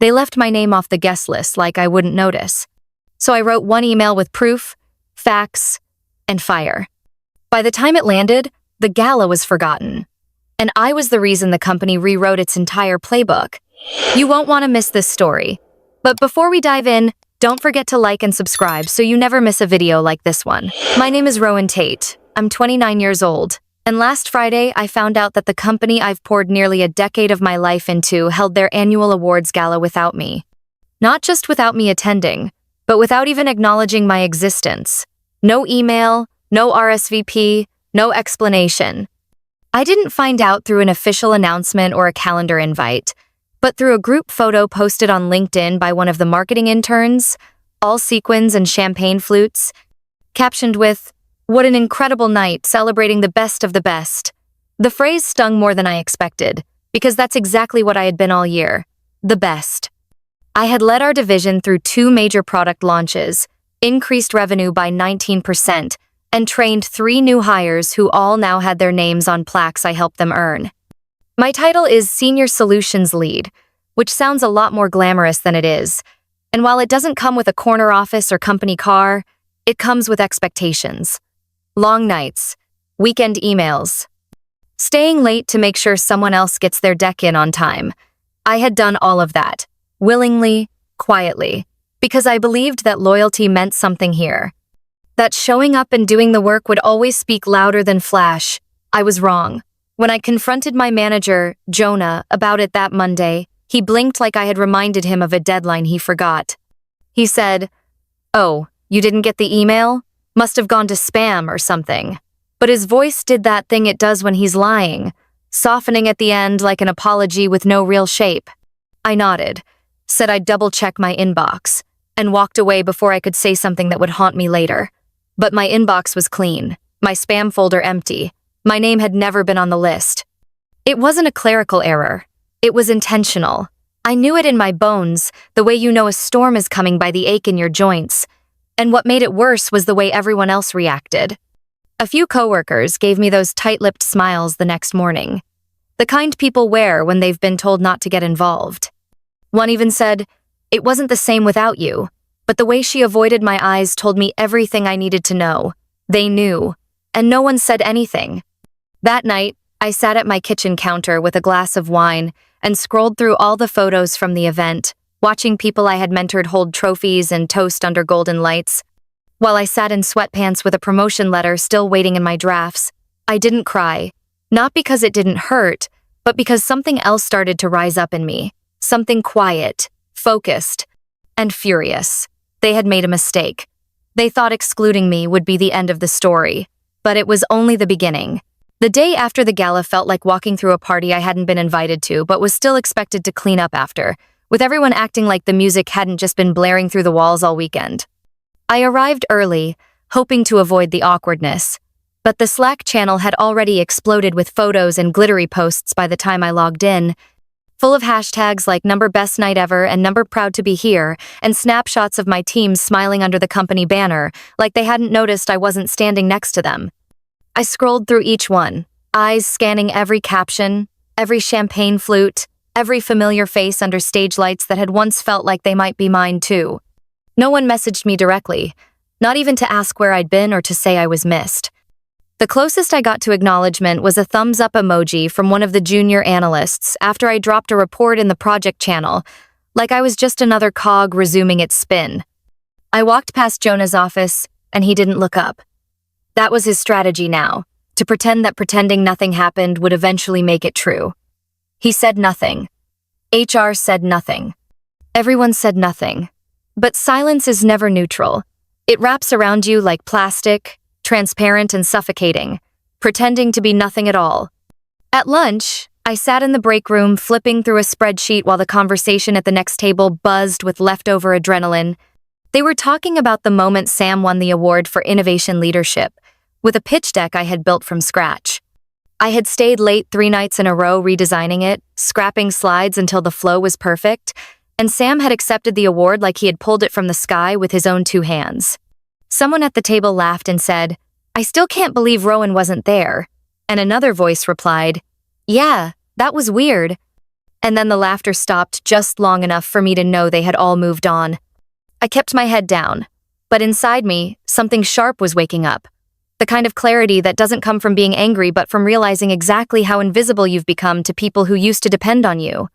They left my name off the guest list like I wouldn't notice. So I wrote one email with proof, facts, and fire. By the time it landed, the gala was forgotten. And I was the reason the company rewrote its entire playbook. You won't want to miss this story. But before we dive in, don't forget to like and subscribe so you never miss a video like this one. My name is Rowan Tate. I'm 29 years old. And last Friday, I found out that the company I've poured nearly a decade of my life into held their annual awards gala without me. Not just without me attending, but without even acknowledging my existence. No email, no RSVP, no explanation. I didn't find out through an official announcement or a calendar invite, but through a group photo posted on LinkedIn by one of the marketing interns, all sequins and champagne flutes, captioned with, "What an incredible night, celebrating the best of the best." The phrase stung more than I expected, because that's exactly what I had been all year, the best. I had led our division through 2 major product launches, increased revenue by 19%, and trained 3 new hires who all now had their names on plaques I helped them earn. My title is Senior Solutions Lead, which sounds a lot more glamorous than it is, and while it doesn't come with a corner office or company car, it comes with expectations. Long nights, weekend emails, staying late to make sure someone else gets their deck in on time. I had done all of that, willingly, quietly, because I believed that loyalty meant something here. That showing up and doing the work would always speak louder than flash. I was wrong. When I confronted my manager, Jonah, about it that Monday, he blinked like I had reminded him of a deadline he forgot. He said, "Oh, you didn't get the email? Must have gone to spam or something." But his voice did that thing it does when he's lying, softening at the end like an apology with no real shape. I nodded, said I'd double-check my inbox, and walked away before I could say something that would haunt me later. But my inbox was clean, my spam folder empty. My name had never been on the list. It wasn't a clerical error. It was intentional. I knew it in my bones, the way you know a storm is coming by the ache in your joints. And what made it worse was the way everyone else reacted. A few coworkers gave me those tight-lipped smiles the next morning, the kind people wear when they've been told not to get involved. One even said, "It wasn't the same without you," but the way she avoided my eyes told me everything I needed to know. They knew, and no one said anything. That night, I sat at my kitchen counter with a glass of wine and scrolled through all the photos from the event, watching people I had mentored hold trophies and toast under golden lights. While I sat in sweatpants with a promotion letter still waiting in my drafts, I didn't cry, not because it didn't hurt, but because something else started to rise up in me, something quiet, focused, and furious. They had made a mistake. They thought excluding me would be the end of the story, but it was only the beginning. The day after the gala felt like walking through a party I hadn't been invited to but was still expected to clean up after, with everyone acting like the music hadn't just been blaring through the walls all weekend. I arrived early, hoping to avoid the awkwardness, but the Slack channel had already exploded with photos and glittery posts by the time I logged in, full of hashtags like #BestNightEver and #ProudToBeHere, and snapshots of my team smiling under the company banner, like they hadn't noticed I wasn't standing next to them. I scrolled through each one, eyes scanning every caption, every champagne flute, every familiar face under stage lights that had once felt like they might be mine too. No one messaged me directly, not even to ask where I'd been or to say I was missed. The closest I got to acknowledgement was a thumbs-up emoji from one of the junior analysts after I dropped a report in the project channel, like I was just another cog resuming its spin. I walked past Jonah's office, and he didn't look up. That was his strategy now, to pretend that pretending nothing happened would eventually make it true. He said nothing. HR said nothing. Everyone said nothing. But silence is never neutral. It wraps around you like plastic, transparent and suffocating, pretending to be nothing at all. At lunch, I sat in the break room flipping through a spreadsheet while the conversation at the next table buzzed with leftover adrenaline. They were talking about the moment Sam won the award for innovation leadership, with a pitch deck I had built from scratch. I had stayed late 3 nights in a row redesigning it, scrapping slides until the flow was perfect, and Sam had accepted the award like he had pulled it from the sky with his own 2 hands. Someone at the table laughed and said, "I still can't believe Rowan wasn't there." And another voice replied, "Yeah, that was weird." And then the laughter stopped just long enough for me to know they had all moved on. I kept my head down, but inside me, something sharp was waking up. The kind of clarity that doesn't come from being angry but from realizing exactly how invisible you've become to people who used to depend on you.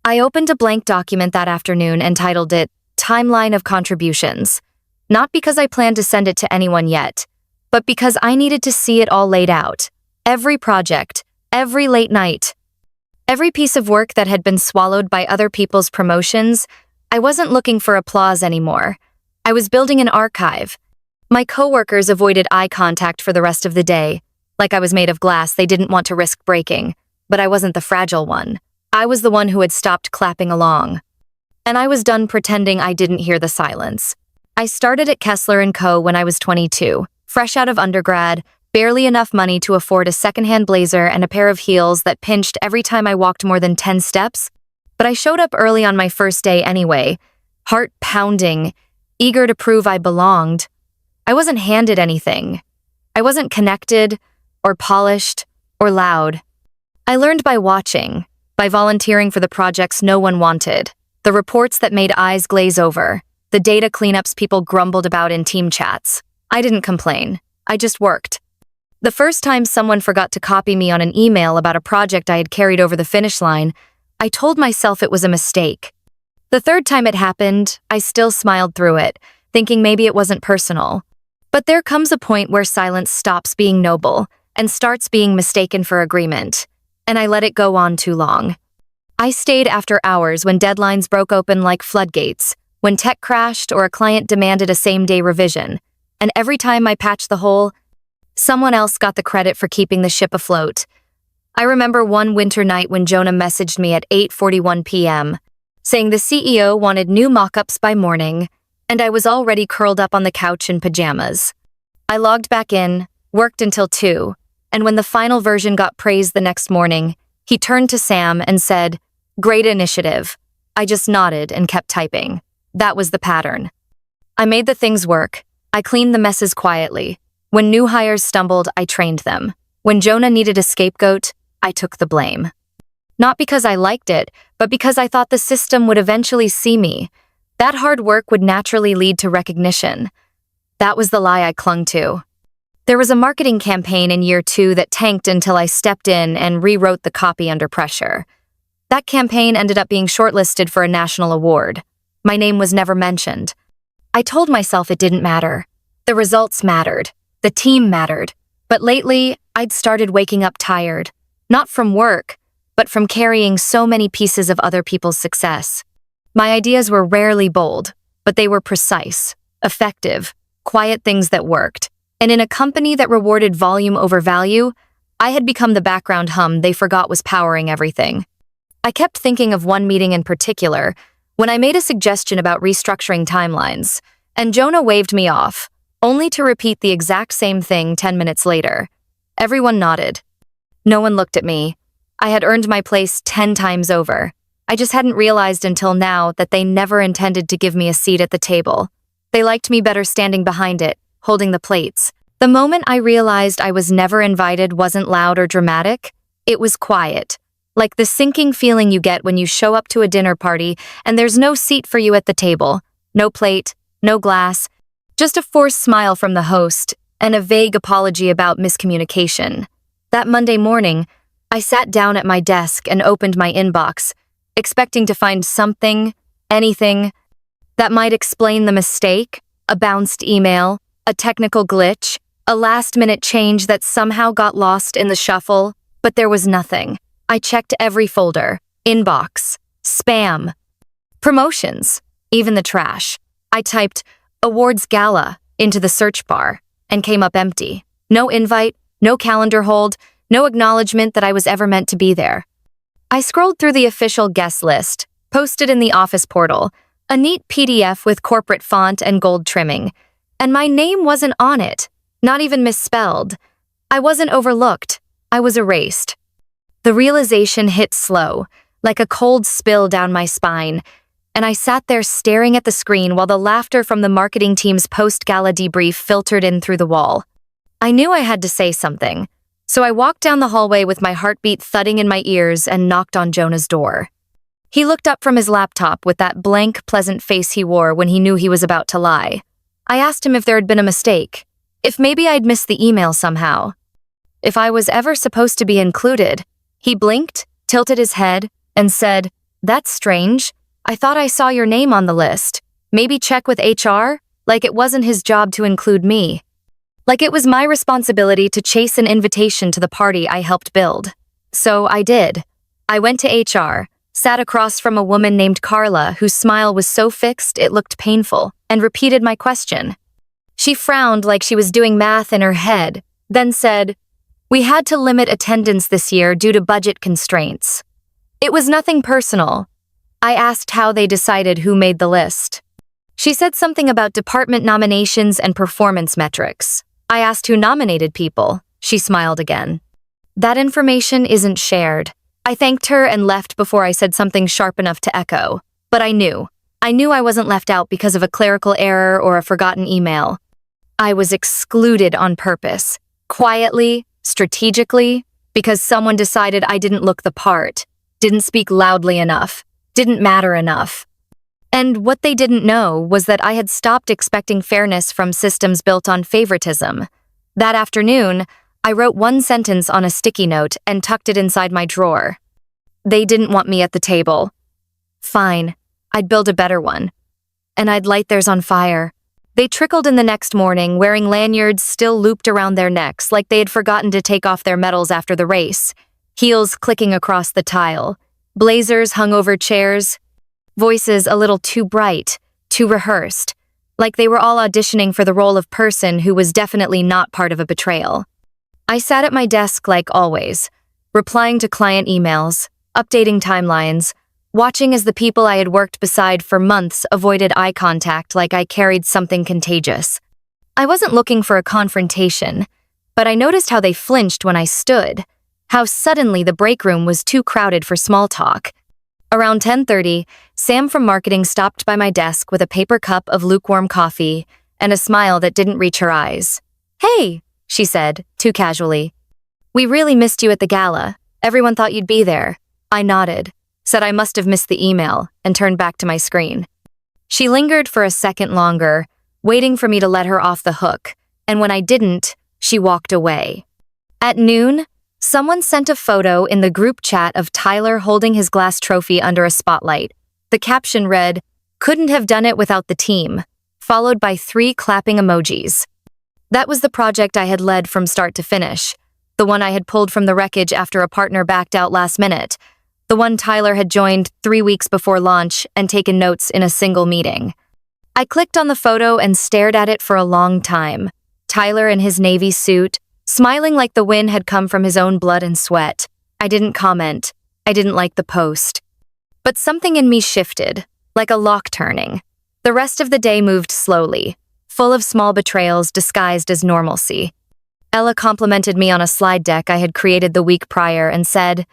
I opened a blank document that afternoon and titled it Timeline of Contributions. Not because I planned to send it to anyone yet, but because I needed to see it all laid out. Every project, every late night, every piece of work that had been swallowed by other people's promotions. I wasn't looking for applause anymore. I was building an archive. My coworkers avoided eye contact for the rest of the day. Like I was made of glass they didn't want to risk breaking. But I wasn't the fragile one. I was the one who had stopped clapping along. And I was done pretending I didn't hear the silence. I started at Kessler & Co. when I was 22, fresh out of undergrad, barely enough money to afford a secondhand blazer and a pair of heels that pinched every time I walked more than 10 steps. But I showed up early on my first day anyway, heart pounding, eager to prove I belonged. I wasn't handed anything. I wasn't connected, or polished, or loud. I learned by watching, by volunteering for the projects no one wanted, the reports that made eyes glaze over, the data cleanups people grumbled about in team chats. I didn't complain. I just worked. The first time someone forgot to copy me on an email about a project I had carried over the finish line, I told myself it was a mistake. The third time it happened, I still smiled through it, thinking maybe it wasn't personal. But there comes a point where silence stops being noble and starts being mistaken for agreement, and I let it go on too long. I stayed after hours when deadlines broke open like floodgates, when tech crashed or a client demanded a same-day revision, and every time I patched the hole, someone else got the credit for keeping the ship afloat. I remember one winter night when Jonah messaged me at 8:41 p.m., saying the CEO wanted new mock-ups by morning, and I was already curled up on the couch in pajamas. I logged back in, worked until 2, and when the final version got praised the next morning, he turned to Sam and said, "Great initiative." I just nodded and kept typing. That was the pattern. I made the things work. I cleaned the messes quietly. When new hires stumbled, I trained them. When Jonah needed a scapegoat, I took the blame. Not because I liked it, but because I thought the system would eventually see me. That hard work would naturally lead to recognition. That was the lie I clung to. There was a marketing campaign in year 2 that tanked until I stepped in and rewrote the copy under pressure. That campaign ended up being shortlisted for a national award. My name was never mentioned. I told myself it didn't matter. The results mattered. The team mattered. But lately, I'd started waking up tired. Not from work, but from carrying so many pieces of other people's success. My ideas were rarely bold, but they were precise, effective, quiet things that worked. And in a company that rewarded volume over value, I had become the background hum they forgot was powering everything. I kept thinking of one meeting in particular, when I made a suggestion about restructuring timelines, and Jonah waved me off, only to repeat the exact same thing 10 minutes later. Everyone nodded. No one looked at me. I had earned my place 10 times over. I just hadn't realized until now that they never intended to give me a seat at the table. They liked me better standing behind it, holding the plates. The moment I realized I was never invited wasn't loud or dramatic, it was quiet. Like the sinking feeling you get when you show up to a dinner party and there's no seat for you at the table, no plate, no glass, just a forced smile from the host and a vague apology about miscommunication. That Monday morning, I sat down at my desk and opened my inbox, expecting to find something, anything, that might explain the mistake, a bounced email, a technical glitch, a last-minute change that somehow got lost in the shuffle, but there was nothing. I checked every folder, inbox, spam, promotions, even the trash. I typed awards gala into the search bar and came up empty. No invite, no calendar hold, no acknowledgement that I was ever meant to be there. I scrolled through the official guest list, posted in the office portal, a neat PDF with corporate font and gold trimming, and my name wasn't on it, not even misspelled. I wasn't overlooked, I was erased. The realization hit slow, like a cold spill down my spine, and I sat there staring at the screen while the laughter from the marketing team's post-gala debrief filtered in through the wall. I knew I had to say something, so I walked down the hallway with my heartbeat thudding in my ears and knocked on Jonah's door. He looked up from his laptop with that blank, pleasant face he wore when he knew he was about to lie. I asked him if there had been a mistake, if maybe I'd missed the email somehow. If I was ever supposed to be included. He blinked, tilted his head, and said, "That's strange. I thought I saw your name on the list. Maybe check with HR?" Like it wasn't his job to include me. Like it was my responsibility to chase an invitation to the party I helped build. So I did. I went to HR, sat across from a woman named Carla whose smile was so fixed it looked painful, and repeated my question. She frowned like she was doing math in her head, then said, "We had to limit attendance this year due to budget constraints." It was nothing personal. I asked how they decided who made the list. She said something about department nominations and performance metrics. I asked who nominated people. She smiled again. That information isn't shared. I thanked her and left before I said something sharp enough to echo. But I knew. I knew I wasn't left out because of a clerical error or a forgotten email. I was excluded on purpose. Quietly, strategically, because someone decided I didn't look the part, didn't speak loudly enough, didn't matter enough. And what they didn't know was that I had stopped expecting fairness from systems built on favoritism. That afternoon, I wrote one sentence on a sticky note and tucked it inside my drawer. They didn't want me at the table. Fine, I'd build a better one. And I'd light theirs on fire. They trickled in the next morning, wearing lanyards still looped around their necks like they had forgotten to take off their medals after the race, heels clicking across the tile, blazers hung over chairs, voices a little too bright, too rehearsed, like they were all auditioning for the role of person who was definitely not part of a betrayal. I sat at my desk like always, replying to client emails, updating timelines, watching as the people I had worked beside for months avoided eye contact like I carried something contagious. I wasn't looking for a confrontation, but I noticed how they flinched when I stood, how suddenly the break room was too crowded for small talk. Around 10:30, Sam from marketing stopped by my desk with a paper cup of lukewarm coffee and a smile that didn't reach her eyes. "Hey," she said, too casually. "We really missed you at the gala. Everyone thought you'd be there." I nodded, said I must have missed the email, and turned back to my screen. She lingered for a second longer, waiting for me to let her off the hook, and when I didn't, she walked away. At noon, someone sent a photo in the group chat of Tyler holding his glass trophy under a spotlight. The caption read, "Couldn't have done it without the team," followed by 3 clapping emojis. That was the project I had led from start to finish, the one I had pulled from the wreckage after a partner backed out last minute, the one Tyler had joined 3 weeks before launch and taken notes in a single meeting. I clicked on the photo and stared at it for a long time. Tyler in his navy suit, smiling like the win had come from his own blood and sweat. I didn't comment. I didn't like the post. But something in me shifted, like a lock turning. The rest of the day moved slowly, full of small betrayals disguised as normalcy. Ella complimented me on a slide deck I had created the week prior and said,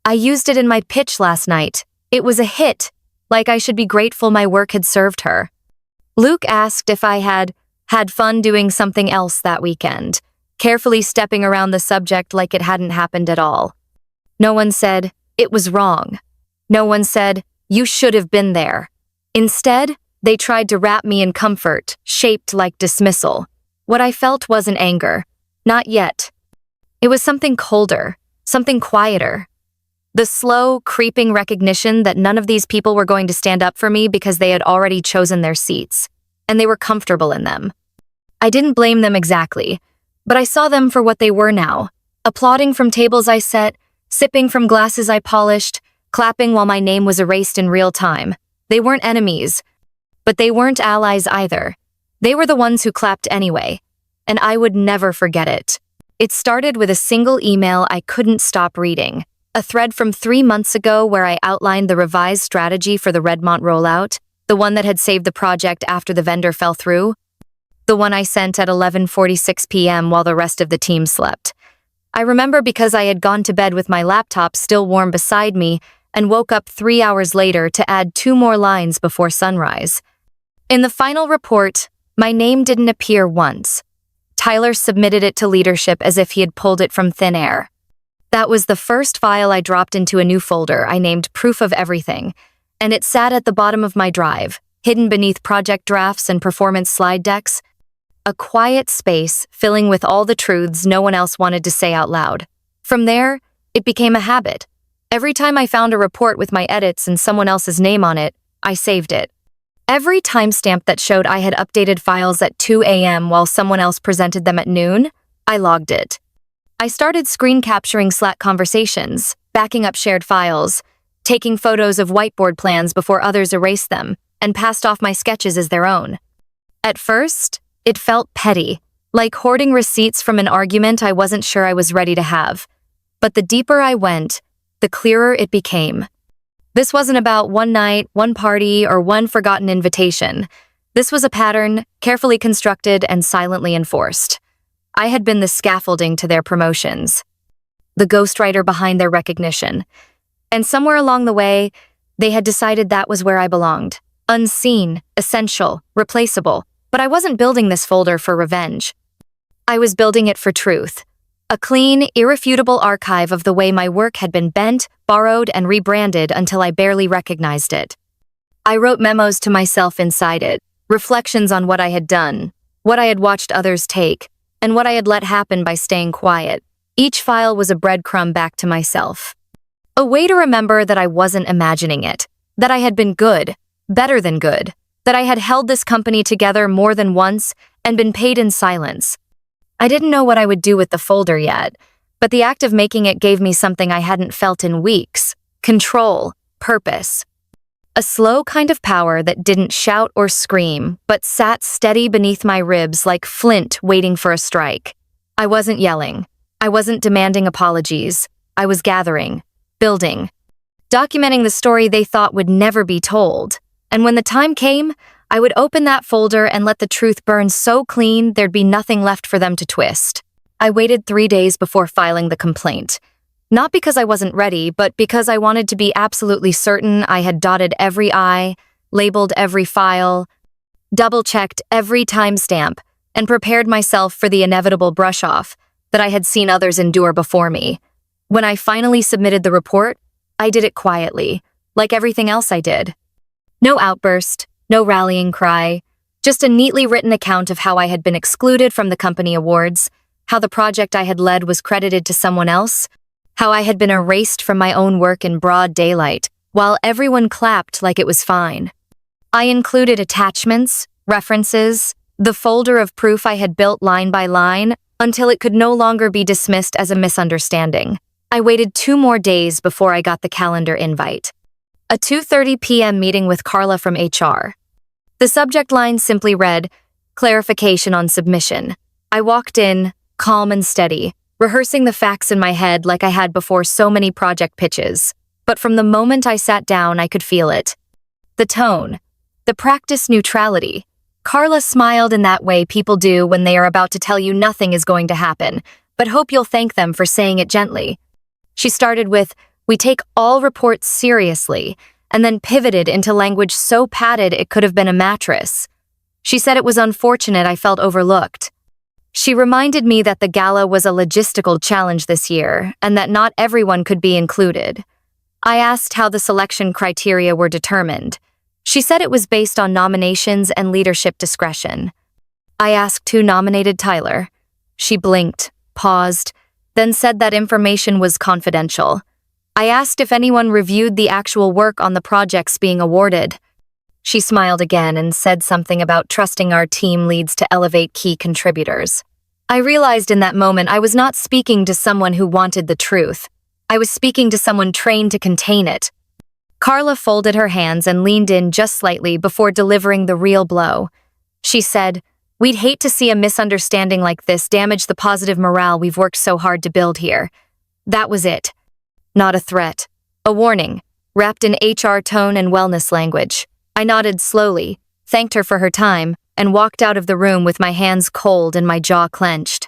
"I used it in my pitch last night. It was a hit, like I should be grateful my work had served her." Luke asked if I had fun doing something else that weekend, carefully stepping around the subject like it hadn't happened at all. No one said, "It was wrong." No one said, "You should have been there." Instead, they tried to wrap me in comfort, shaped like dismissal. What I felt wasn't anger. Not yet. It was something colder, something quieter. The slow, creeping recognition that none of these people were going to stand up for me because they had already chosen their seats, and they were comfortable in them. I didn't blame them exactly, but I saw them for what they were now, applauding from tables I set, sipping from glasses I polished, clapping while my name was erased in real time. They weren't enemies, but they weren't allies either. They were the ones who clapped anyway, and I would never forget it. It started with a single email I couldn't stop reading, a thread from 3 months ago where I outlined the revised strategy for the Redmont rollout, the one that had saved the project after the vendor fell through, the one I sent at 11:46 p.m. while the rest of the team slept. I remember because I had gone to bed with my laptop still warm beside me and woke up 3 hours later to add 2 more lines before sunrise. In the final report, my name didn't appear once. Tyler submitted it to leadership as if he had pulled it from thin air. That was the first file I dropped into a new folder I named Proof of Everything, and it sat at the bottom of my drive, hidden beneath project drafts and performance slide decks. A quiet space filling with all the truths no one else wanted to say out loud. From there, it became a habit. Every time I found a report with my edits and someone else's name on it, I saved it. Every timestamp that showed I had updated files at 2 a.m. while someone else presented them at noon, I logged it. I started screen capturing Slack conversations, backing up shared files, taking photos of whiteboard plans before others erased them, and passed off my sketches as their own. At first, it felt petty, like hoarding receipts from an argument I wasn't sure I was ready to have. But the deeper I went, the clearer it became. This wasn't about one night, one party, or one forgotten invitation. This was a pattern, carefully constructed and silently enforced. I had been the scaffolding to their promotions, the ghostwriter behind their recognition. And somewhere along the way, they had decided that was where I belonged. Unseen, essential, replaceable. But I wasn't building this folder for revenge. I was building it for truth. A clean, irrefutable archive of the way my work had been bent, borrowed, and rebranded until I barely recognized it. I wrote memos to myself inside it, reflections on what I had done, what I had watched others take, and what I had let happen by staying quiet. Each file was a breadcrumb back to myself. A way to remember that I wasn't imagining it, that I had been good, better than good, that I had held this company together more than once and been paid in silence. I didn't know what I would do with the folder yet, but the act of making it gave me something I hadn't felt in weeks: control, purpose. A slow kind of power that didn't shout or scream, but sat steady beneath my ribs like flint waiting for a strike. I wasn't yelling. I wasn't demanding apologies. I was gathering, building, documenting the story they thought would never be told. And when the time came, I would open that folder and let the truth burn so clean there'd be nothing left for them to twist. I waited 3 days before filing the complaint. Not because I wasn't ready, but because I wanted to be absolutely certain I had dotted every I, labeled every file, double-checked every timestamp, and prepared myself for the inevitable brush-off that I had seen others endure before me. When I finally submitted the report, I did it quietly, like everything else I did. No outburst, no rallying cry, just a neatly written account of how I had been excluded from the company awards, how the project I had led was credited to someone else, how I had been erased from my own work in broad daylight, while everyone clapped like it was fine. I included attachments, references, the folder of proof I had built line by line until it could no longer be dismissed as a misunderstanding. I waited 2 more days before I got the calendar invite. A 2:30 p.m. meeting with Carla from HR. The subject line simply read, "Clarification on submission." I walked in, calm and steady, rehearsing the facts in my head like I had before so many project pitches. But from the moment I sat down, I could feel it. The tone, the practiced neutrality. Carla smiled in that way people do when they are about to tell you nothing is going to happen, but hope you'll thank them for saying it gently. She started with, "We take all reports seriously," and then pivoted into language so padded it could have been a mattress. She said it was unfortunate I felt overlooked. She reminded me that the gala was a logistical challenge this year, and that not everyone could be included. I asked how the selection criteria were determined. She said it was based on nominations and leadership discretion. I asked who nominated Tyler. She blinked, paused, then said that information was confidential. I asked if anyone reviewed the actual work on the projects being awarded. She smiled again and said something about trusting our team leads to elevate key contributors. I realized in that moment I was not speaking to someone who wanted the truth. I was speaking to someone trained to contain it. Carla folded her hands and leaned in just slightly before delivering the real blow. She said, "We'd hate to see a misunderstanding like this damage the positive morale we've worked so hard to build here." That was it. Not a threat. A warning, wrapped in HR tone and wellness language. I nodded slowly, thanked her for her time, and walked out of the room with my hands cold and my jaw clenched.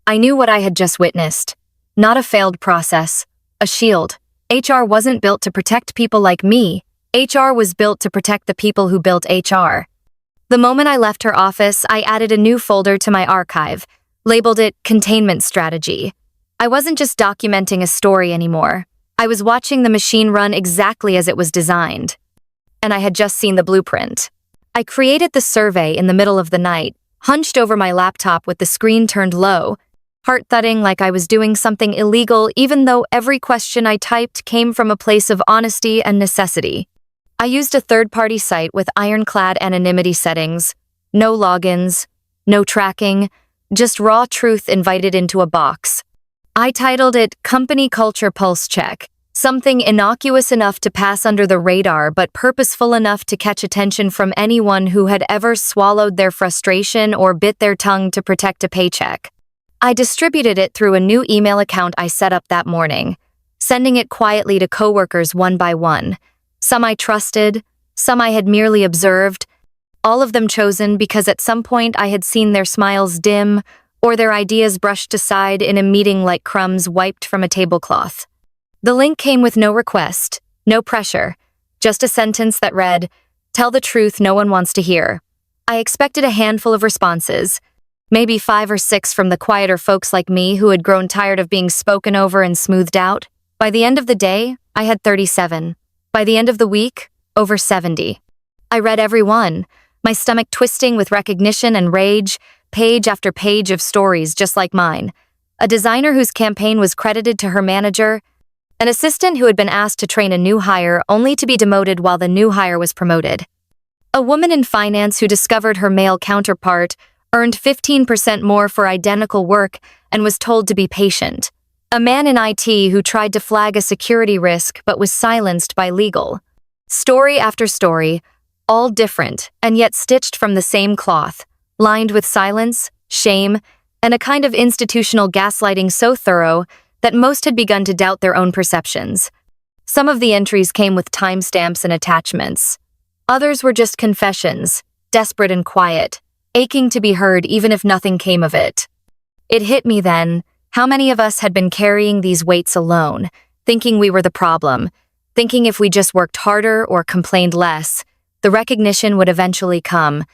I knew what I had just witnessed. Not a failed process. A shield. HR wasn't built to protect people like me. HR was built to protect the people who built HR. The moment I left her office, I added a new folder to my archive, labeled it Containment Strategy. I wasn't just documenting a story anymore. I was watching the machine run exactly as it was designed. And I had just seen the blueprint. I created the survey in the middle of the night, hunched over my laptop with the screen turned low, heart thudding like I was doing something illegal even though every question I typed came from a place of honesty and necessity. I used a third-party site with ironclad anonymity settings, no logins, no tracking, just raw truth invited into a box. I titled it Company Culture Pulse Check, something innocuous enough to pass under the radar but purposeful enough to catch attention from anyone who had ever swallowed their frustration or bit their tongue to protect a paycheck. I distributed it through a new email account I set up that morning, sending it quietly to coworkers one by one. Some I trusted, some I had merely observed, all of them chosen because at some point I had seen their smiles dim or their ideas brushed aside in a meeting like crumbs wiped from a tablecloth. The link came with no request, no pressure, just a sentence that read, "Tell the truth no one wants to hear." I expected a handful of responses, maybe 5 or 6 from the quieter folks like me who had grown tired of being spoken over and smoothed out. By the end of the day, I had 37. By the end of the week, over 70. I read every one, my stomach twisting with recognition and rage, page after page of stories just like mine. A designer whose campaign was credited to her manager, an assistant who had been asked to train a new hire only to be demoted while the new hire was promoted. A woman in finance who discovered her male counterpart earned 15% more for identical work and was told to be patient. A man in IT who tried to flag a security risk but was silenced by legal. Story after story, all different and yet stitched from the same cloth, lined with silence, shame, and a kind of institutional gaslighting so thorough that most had begun to doubt their own perceptions. Some of the entries came with timestamps and attachments. Others were just confessions, desperate and quiet, aching to be heard even if nothing came of it. It hit me then, how many of us had been carrying these weights alone, thinking we were the problem, thinking if we just worked harder or complained less, the recognition would eventually come.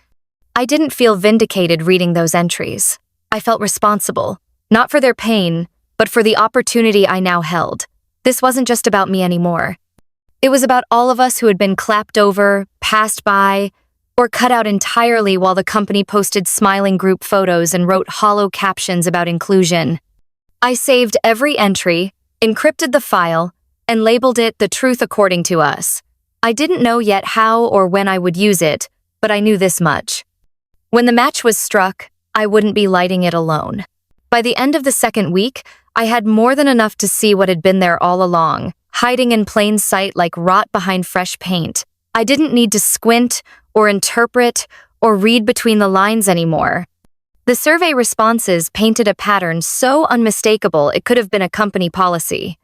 I didn't feel vindicated reading those entries. I felt responsible, not for their pain, but for the opportunity I now held. This wasn't just about me anymore. It was about all of us who had been clapped over, passed by, or cut out entirely while the company posted smiling group photos and wrote hollow captions about inclusion. I saved every entry, encrypted the file, and labeled it The Truth According to Us. I didn't know yet how or when I would use it, but I knew this much. When the match was struck, I wouldn't be lighting it alone. By the end of the second week, I had more than enough to see what had been there all along, hiding in plain sight like rot behind fresh paint. I didn't need to squint or interpret or read between the lines anymore. The survey responses painted a pattern so unmistakable it could have been a company policy.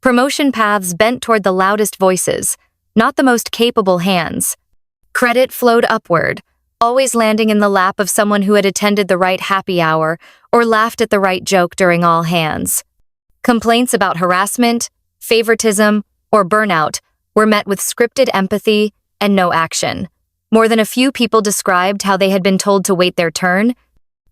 Promotion paths bent toward the loudest voices, not the most capable hands. Credit flowed upward, always landing in the lap of someone who had attended the right happy hour or laughed at the right joke during all hands. Complaints about harassment, favoritism, or burnout were met with scripted empathy and no action. More than a few people described how they had been told to wait their turn,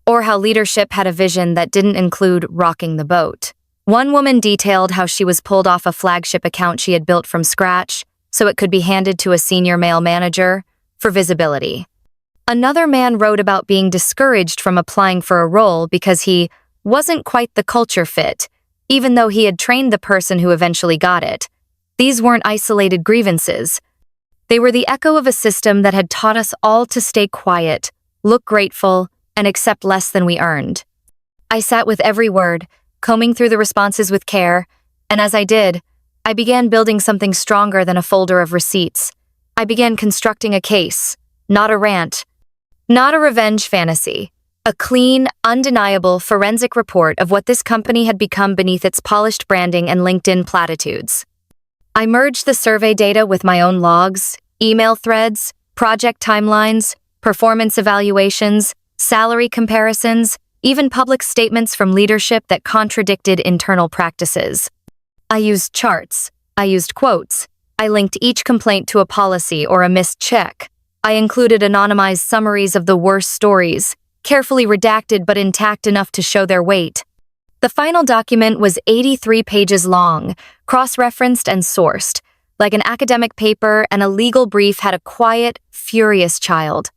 or how leadership had a vision that didn't include rocking the boat. One woman detailed how she was pulled off a flagship account she had built from scratch so it could be handed to a senior male manager for visibility. Another man wrote about being discouraged from applying for a role because he wasn't quite the culture fit, even though he had trained the person who eventually got it. These weren't isolated grievances. They were the echo of a system that had taught us all to stay quiet, look grateful, and accept less than we earned. I sat with every word, combing through the responses with care, and as I did, I began building something stronger than a folder of receipts. I began constructing a case, not a rant, not a revenge fantasy, a clean, undeniable forensic report of what this company had become beneath its polished branding and LinkedIn platitudes. I merged the survey data with my own logs, email threads, project timelines, performance evaluations, salary comparisons, even public statements from leadership that contradicted internal practices. I used charts, I used quotes, I linked each complaint to a policy or a missed check. I included anonymized summaries of the worst stories, carefully redacted but intact enough to show their weight. The final document was 83 pages long, cross-referenced and sourced, like an academic paper, and a legal brief had a quiet, furious child.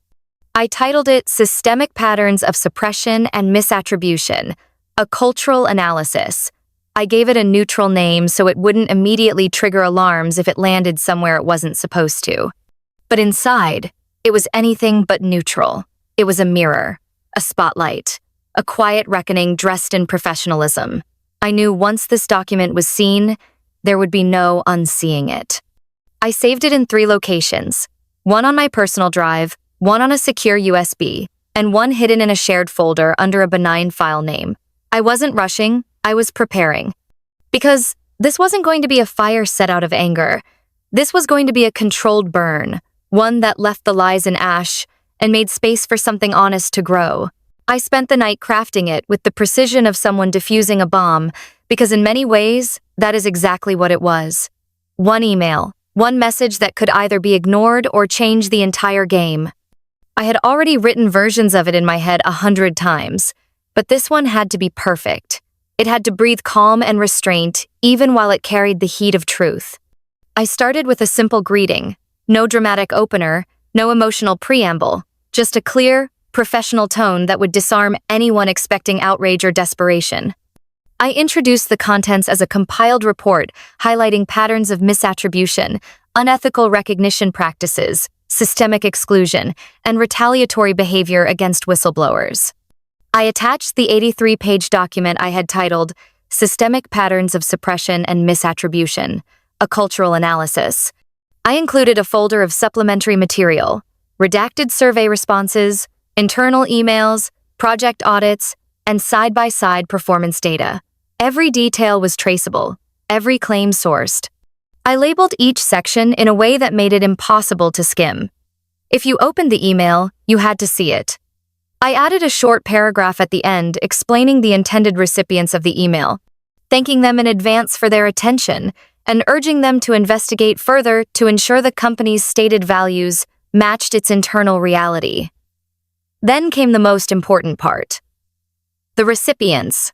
I titled it Systemic Patterns of Suppression and Misattribution, a Cultural Analysis. I gave it a neutral name so it wouldn't immediately trigger alarms if it landed somewhere it wasn't supposed to. But inside, it was anything but neutral. It was a mirror, a spotlight, a quiet reckoning dressed in professionalism. I knew once this document was seen, there would be no unseeing it. I saved it in 3 locations, one on my personal drive, one on a secure USB, and one hidden in a shared folder under a benign file name. I wasn't rushing, I was preparing. Because this wasn't going to be a fire set out of anger. This was going to be a controlled burn, one that left the lies in ash and made space for something honest to grow. I spent the night crafting it with the precision of someone defusing a bomb, because in many ways, that is exactly what it was. One email, one message that could either be ignored or change the entire game. I had already written versions of it in my head 100 times, but this one had to be perfect. It had to breathe calm and restraint, even while it carried the heat of truth. I started with a simple greeting, no dramatic opener, no emotional preamble, just a clear, professional tone that would disarm anyone expecting outrage or desperation. I introduced the contents as a compiled report highlighting patterns of misattribution, unethical recognition practices, systemic exclusion, and retaliatory behavior against whistleblowers. I attached the 83-page document I had titled Systemic Patterns of Suppression and Misattribution, a Cultural Analysis. I included a folder of supplementary material, redacted survey responses, internal emails, project audits, and side-by-side performance data. Every detail was traceable, every claim sourced. I labeled each section in a way that made it impossible to skim. If you opened the email, you had to see it. I added a short paragraph at the end explaining the intended recipients of the email, thanking them in advance for their attention, and urging them to investigate further to ensure the company's stated values matched its internal reality. Then came the most important part. The recipients.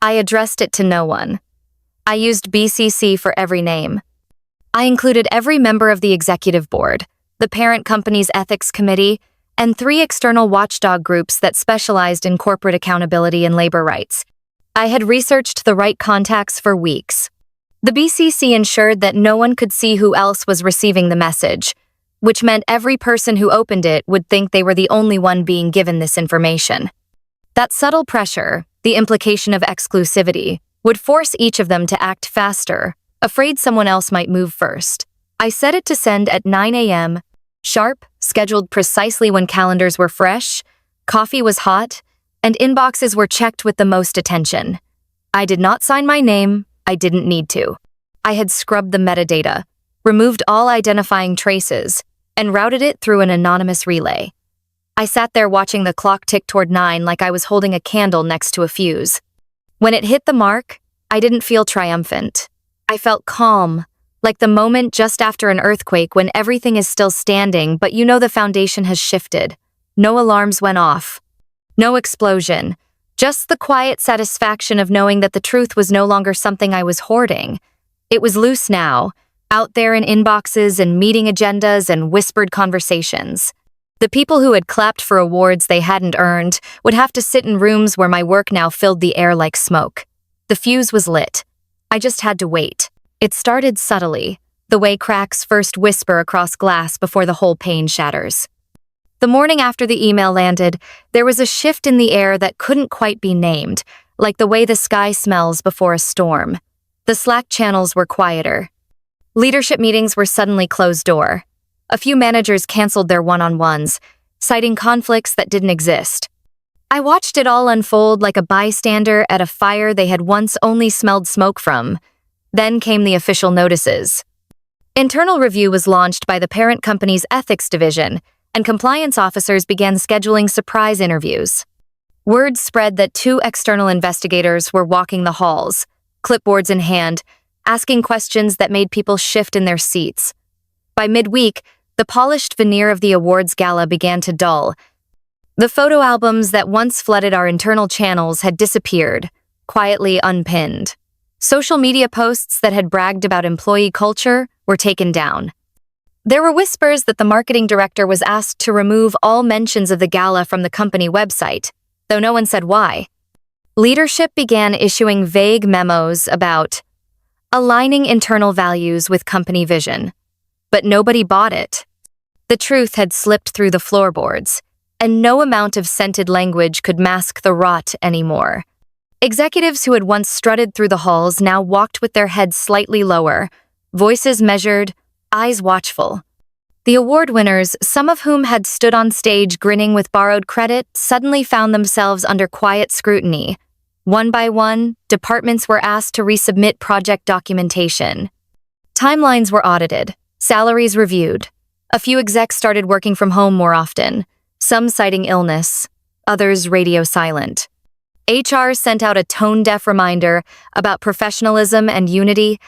I addressed it to no one. I used BCC for every name. I included every member of the executive board, the parent company's ethics committee, and 3 external watchdog groups that specialized in corporate accountability and labor rights. I had researched the right contacts for weeks. The BCC ensured that no one could see who else was receiving the message, which meant every person who opened it would think they were the only one being given this information. That subtle pressure, the implication of exclusivity, would force each of them to act faster, afraid someone else might move first. I set it to send at 9 a.m., sharp, scheduled precisely when calendars were fresh, coffee was hot, and inboxes were checked with the most attention. I did not sign my name, I didn't need to. I had scrubbed the metadata, removed all identifying traces, and routed it through an anonymous relay. I sat there watching the clock tick toward 9 like I was holding a candle next to a fuse. When it hit the mark, I didn't feel triumphant. I felt calm, like the moment just after an earthquake when everything is still standing but you know the foundation has shifted. No alarms went off. No explosion. Just the quiet satisfaction of knowing that the truth was no longer something I was hoarding. It was loose now, out there in inboxes and meeting agendas and whispered conversations. The people who had clapped for awards they hadn't earned would have to sit in rooms where my work now filled the air like smoke. The fuse was lit. I just had to wait. It started subtly, the way cracks first whisper across glass before the whole pane shatters. The morning after the email landed, there was a shift in the air that couldn't quite be named, like the way the sky smells before a storm. The Slack channels were quieter. Leadership meetings were suddenly closed door. A few managers canceled their one-on-ones, citing conflicts that didn't exist. I watched it all unfold like a bystander at a fire they had once only smelled smoke from. Then came the official notices. Internal review was launched by the parent company's ethics division, and compliance officers began scheduling surprise interviews. Word spread that 2 external investigators were walking the halls, clipboards in hand, asking questions that made people shift in their seats. By midweek, the polished veneer of the awards gala began to dull. The photo albums that once flooded our internal channels had disappeared, quietly unpinned. Social media posts that had bragged about employee culture were taken down. There were whispers that the marketing director was asked to remove all mentions of the gala from the company website, though no one said why. Leadership began issuing vague memos about aligning internal values with company vision, but nobody bought it. The truth had slipped through the floorboards, and no amount of scented language could mask the rot anymore. Executives who had once strutted through the halls now walked with their heads slightly lower, voices measured, eyes watchful. The award winners, some of whom had stood on stage grinning with borrowed credit, suddenly found themselves under quiet scrutiny. One by one, departments were asked to resubmit project documentation. Timelines were audited, salaries reviewed. A few execs started working from home more often, some citing illness, others radio silent. HR sent out a tone-deaf reminder about professionalism and unity,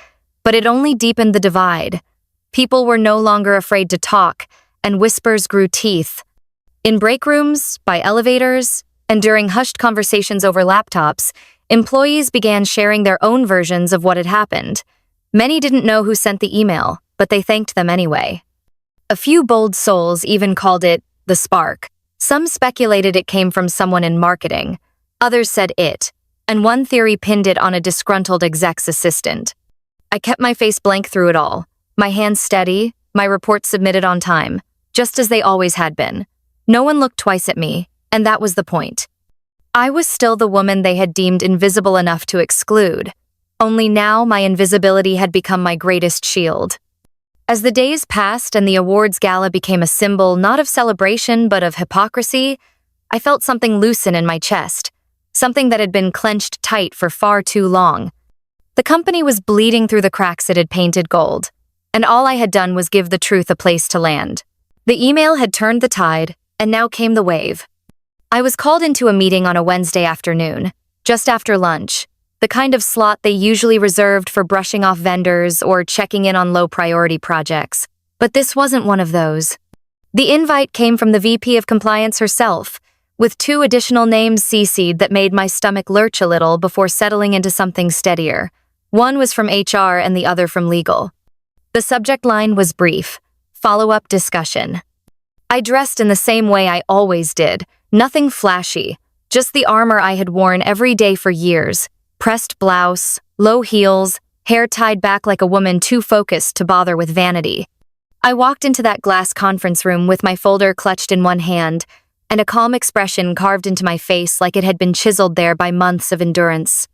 but it only deepened the divide. People were no longer afraid to talk, and whispers grew teeth. In break rooms, by elevators, and during hushed conversations over laptops, employees began sharing their own versions of what had happened. Many didn't know who sent the email, but they thanked them anyway. A few bold souls even called it the spark. Some speculated it came from someone in marketing. Others said it, and one theory pinned it on a disgruntled exec's assistant. I kept my face blank through it all. My hands steady, my reports submitted on time, just as they always had been. No one looked twice at me, and that was the point. I was still the woman they had deemed invisible enough to exclude, only now my invisibility had become my greatest shield. As the days passed and the awards gala became a symbol not of celebration but of hypocrisy, I felt something loosen in my chest, something that had been clenched tight for far too long. The company was bleeding through the cracks it had painted gold, and all I had done was give the truth a place to land. The email had turned the tide, and now came the wave. I was called into a meeting on a Wednesday afternoon, just after lunch, the kind of slot they usually reserved for brushing off vendors or checking in on low-priority projects. But this wasn't one of those. The invite came from the VP of Compliance herself, with 2 additional names CC'd that made my stomach lurch a little before settling into something steadier. One was from HR and the other from legal. The subject line was brief: follow-up discussion. I dressed in the same way I always did, nothing flashy, just the armor I had worn every day for years: pressed blouse, low heels, hair tied back like a woman too focused to bother with vanity. I walked into that glass conference room with my folder clutched in one hand, and a calm expression carved into my face like it had been chiseled there by months of endurance.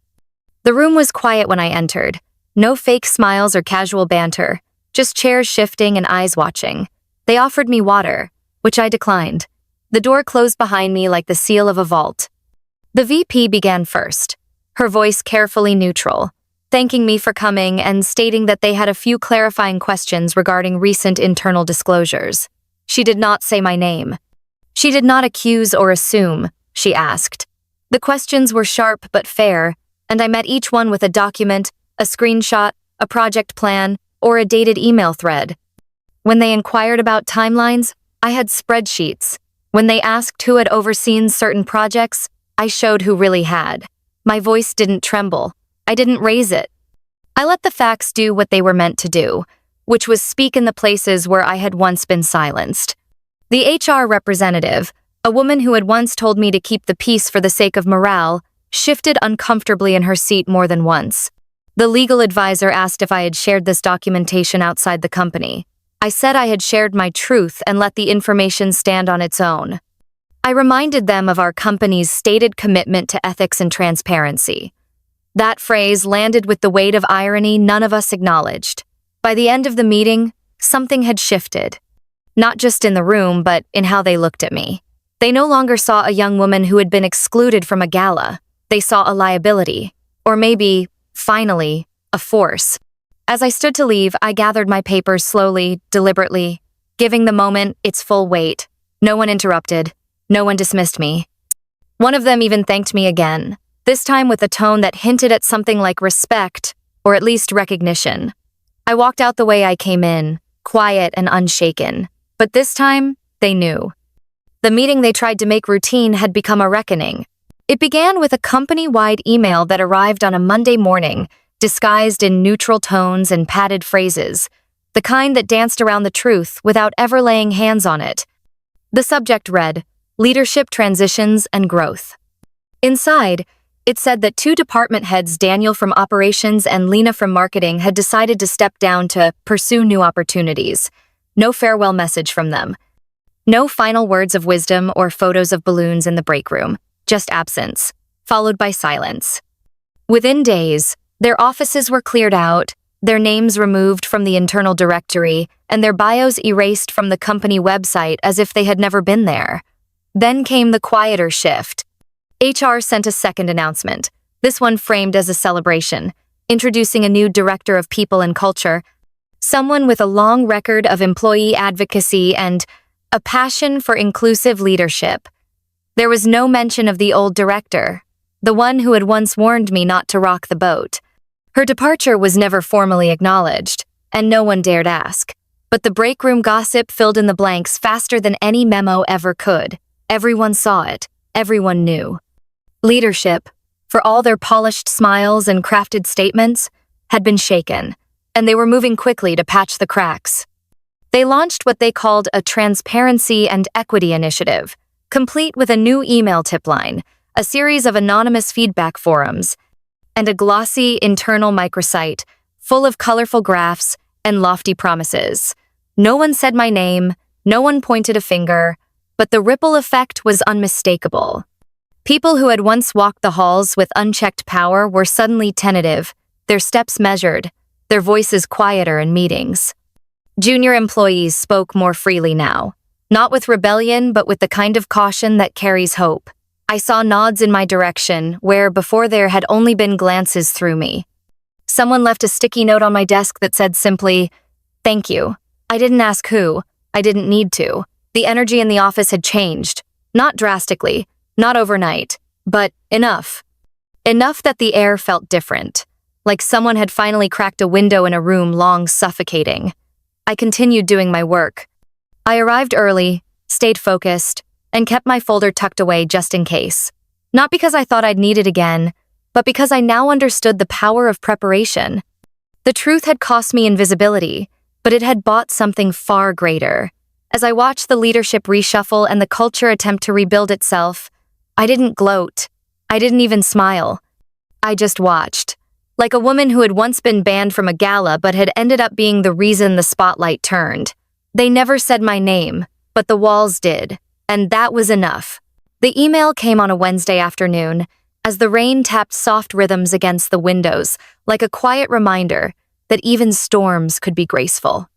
The room was quiet when I entered. No fake smiles or casual banter, just chairs shifting and eyes watching. They offered me water, which I declined. The door closed behind me like the seal of a vault. The VP began first, her voice carefully neutral, thanking me for coming and stating that they had a few clarifying questions regarding recent internal disclosures. She did not say my name. She did not accuse or assume, she asked. The questions were sharp but fair, and I met each one with a document, a screenshot, a project plan, or a dated email thread. When they inquired about timelines, I had spreadsheets. When they asked who had overseen certain projects, I showed who really had. My voice didn't tremble. I didn't raise it. I let the facts do what they were meant to do, which was speak in the places where I had once been silenced. The HR representative, a woman who had once told me to keep the peace for the sake of morale, shifted uncomfortably in her seat more than once. The legal advisor asked if I had shared this documentation outside the company. I said I had shared my truth and let the information stand on its own. I reminded them of our company's stated commitment to ethics and transparency. That phrase landed with the weight of irony none of us acknowledged. By the end of the meeting, something had shifted. Not just in the room, but in how they looked at me. They no longer saw a young woman who had been excluded from a gala. They saw a liability, or maybe, finally, a force. As I stood to leave, I gathered my papers slowly, deliberately, giving the moment its full weight. No one interrupted. No one dismissed me. One of them even thanked me again, this time with a tone that hinted at something like respect, or at least recognition. I walked out the way I came in, quiet and unshaken. But this time, they knew. The meeting they tried to make routine had become a reckoning. It began with a company-wide email that arrived on a Monday morning, disguised in neutral tones and padded phrases, the kind that danced around the truth without ever laying hands on it. The subject read, Leadership Transitions and Growth. Inside, it said that 2 department heads, Daniel from Operations and Lena from Marketing, had decided to step down to pursue new opportunities. No farewell message from them. No final words of wisdom or photos of balloons in the break room, just absence, followed by silence. Within days, their offices were cleared out, their names removed from the internal directory, and their bios erased from the company website as if they had never been there. Then came the quieter shift. HR sent a second announcement, this one framed as a celebration, introducing a new director of people and culture, someone with a long record of employee advocacy and a passion for inclusive leadership. There was no mention of the old director, the one who had once warned me not to rock the boat. Her departure was never formally acknowledged, and no one dared ask. But the break room gossip filled in the blanks faster than any memo ever could. Everyone saw it. Everyone knew. Leadership, for all their polished smiles and crafted statements, had been shaken, and they were moving quickly to patch the cracks. They launched what they called a Transparency and Equity Initiative, complete with a new email tip line, a series of anonymous feedback forums, and a glossy internal microsite full of colorful graphs and lofty promises. No one said my name, no one pointed a finger, but the ripple effect was unmistakable. People who had once walked the halls with unchecked power were suddenly tentative, their steps measured, their voices quieter in meetings. Junior employees spoke more freely now, not with rebellion but with the kind of caution that carries hope. I saw nods in my direction where before there had only been glances through me. Someone left a sticky note on my desk that said simply, "Thank you. I didn't ask who. I didn't need to." The energy in the office had changed. Not drastically, not overnight, but enough. Enough that the air felt different, like someone had finally cracked a window in a room long suffocating. I continued doing my work. I arrived early, stayed focused, and kept my folder tucked away just in case. Not because I thought I'd need it again, but because I now understood the power of preparation. The truth had cost me invisibility, but it had bought something far greater. As I watched the leadership reshuffle and the culture attempt to rebuild itself, I didn't gloat. I didn't even smile. I just watched. Like a woman who had once been banned from a gala but had ended up being the reason the spotlight turned. They never said my name, but the walls did. And that was enough. The email came on a Wednesday afternoon, as the rain tapped soft rhythms against the windows, like a quiet reminder that even storms could be graceful.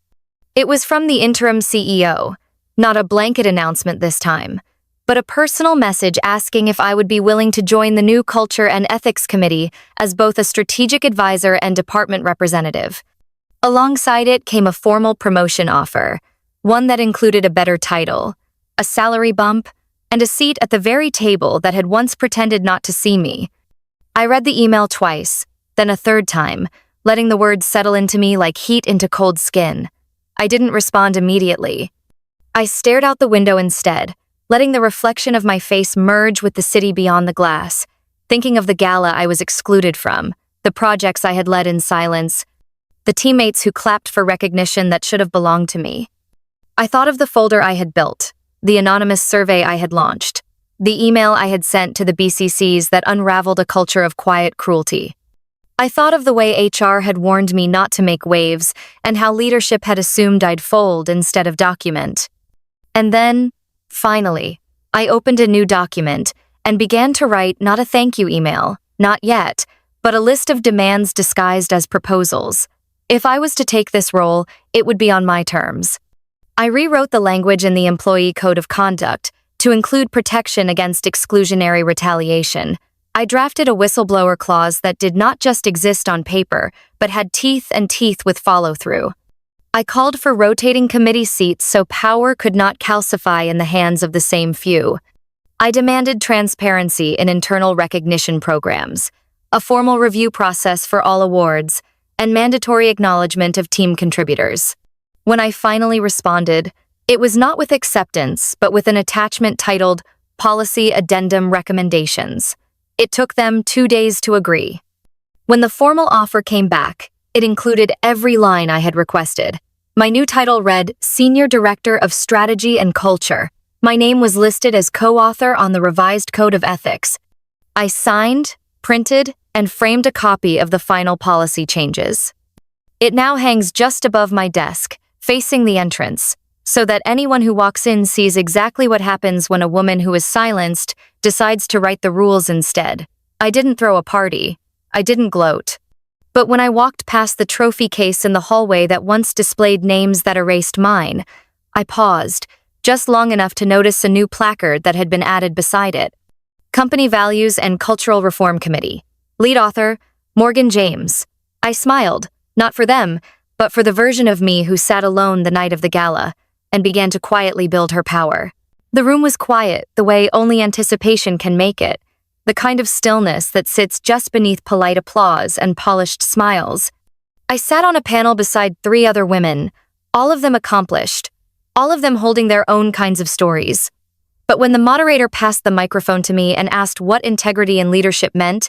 It was from the interim CEO, not a blanket announcement this time, but a personal message asking if I would be willing to join the new Culture and Ethics Committee as both a strategic advisor and department representative. Alongside it came a formal promotion offer, one that included a better title, a salary bump, and a seat at the very table that had once pretended not to see me. I read the email twice, then a third time, letting the words settle into me like heat into cold skin. I didn't respond immediately. I stared out the window instead, letting the reflection of my face merge with the city beyond the glass, thinking of the gala I was excluded from, the projects I had led in silence, the teammates who clapped for recognition that should have belonged to me. I thought of the folder I had built, the anonymous survey I had launched, the email I had sent to the BCCs that unraveled a culture of quiet cruelty. I thought of the way HR had warned me not to make waves and how leadership had assumed I'd fold instead of document. And then, finally, I opened a new document and began to write not a thank you email, not yet, but a list of demands disguised as proposals. If I was to take this role, it would be on my terms. I rewrote the language in the Employee Code of Conduct to include protection against exclusionary retaliation. I drafted a whistleblower clause that did not just exist on paper, but had teeth and teeth with follow-through. I called for rotating committee seats so power could not calcify in the hands of the same few. I demanded transparency in internal recognition programs, a formal review process for all awards, and mandatory acknowledgement of team contributors. When I finally responded, it was not with acceptance, but with an attachment titled Policy Addendum Recommendations. It took them 2 days to agree. When the formal offer came back, it included every line I had requested. My new title read Senior Director of Strategy and Culture. My name was listed as co-author on the revised Code of Ethics. I signed, printed, and framed a copy of the final policy changes. It now hangs just above my desk, facing the entrance, so that anyone who walks in sees exactly what happens when a woman who is silenced decides to write the rules instead. I didn't throw a party. I didn't gloat. But when I walked past the trophy case in the hallway that once displayed names that erased mine, I paused, just long enough to notice a new placard that had been added beside it. Company Values and Cultural Reform Committee. Lead author, Morgan James. I smiled, not for them, but for the version of me who sat alone the night of the gala and began to quietly build her power. The room was quiet, the way only anticipation can make it, the kind of stillness that sits just beneath polite applause and polished smiles. I sat on a panel beside 3 other women, all of them accomplished, all of them holding their own kinds of stories. But when the moderator passed the microphone to me and asked what integrity and leadership meant,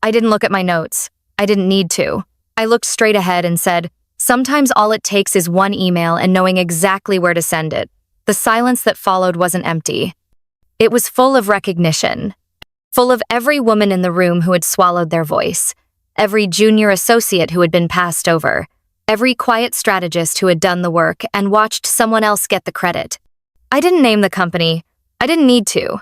I didn't look at my notes. I didn't need to. I looked straight ahead and said, sometimes all it takes is one email and knowing exactly where to send it. The silence that followed wasn't empty. It was full of recognition. Full of every woman in the room who had swallowed their voice, every junior associate who had been passed over, every quiet strategist who had done the work and watched someone else get the credit. I didn't name the company. I didn't need to.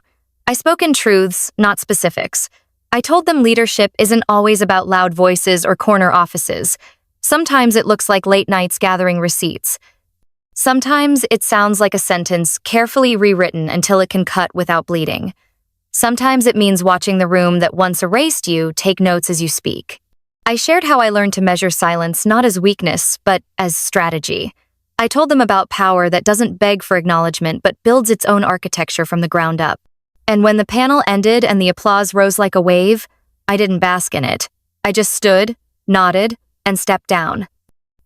I spoke in truths, not specifics. I told them leadership isn't always about loud voices or corner offices. Sometimes it looks like late nights gathering receipts. Sometimes it sounds like a sentence carefully rewritten until it can cut without bleeding. Sometimes it means watching the room that once erased you take notes as you speak. I shared how I learned to measure silence not as weakness, but as strategy. I told them about power that doesn't beg for acknowledgement but builds its own architecture from the ground up. And when the panel ended and the applause rose like a wave, I didn't bask in it. I just stood, nodded, and stepped down.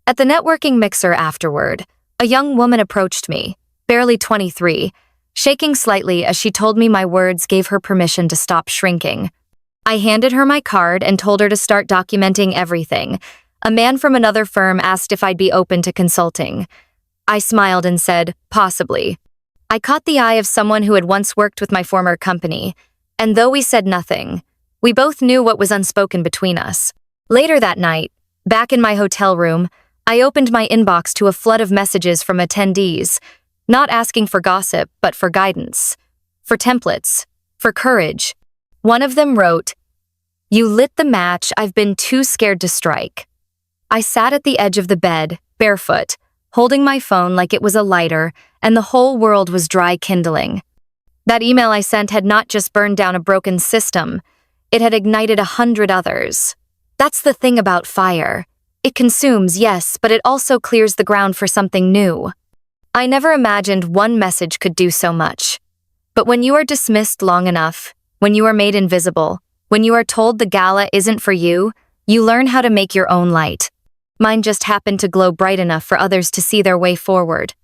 At the networking mixer afterward, a young woman approached me, barely 23, shaking slightly as she told me my words gave her permission to stop shrinking. I handed her my card and told her to start documenting everything. A man from another firm asked if I'd be open to consulting. I smiled and said, possibly. I caught the eye of someone who had once worked with my former company, and though we said nothing, we both knew what was unspoken between us. Later that night, back in my hotel room, I opened my inbox to a flood of messages from attendees, not asking for gossip, but for guidance, for templates, for courage. One of them wrote, "You lit the match I've been too scared to strike." I sat at the edge of the bed, barefoot, holding my phone like it was a lighter, and the whole world was dry kindling. That email I sent had not just burned down a broken system, it had ignited 100 others. That's the thing about fire. It consumes, yes, but it also clears the ground for something new. I never imagined one message could do so much. But when you are dismissed long enough, when you are made invisible, when you are told the gala isn't for you, you learn how to make your own light. Mine just happened to glow bright enough for others to see their way forward.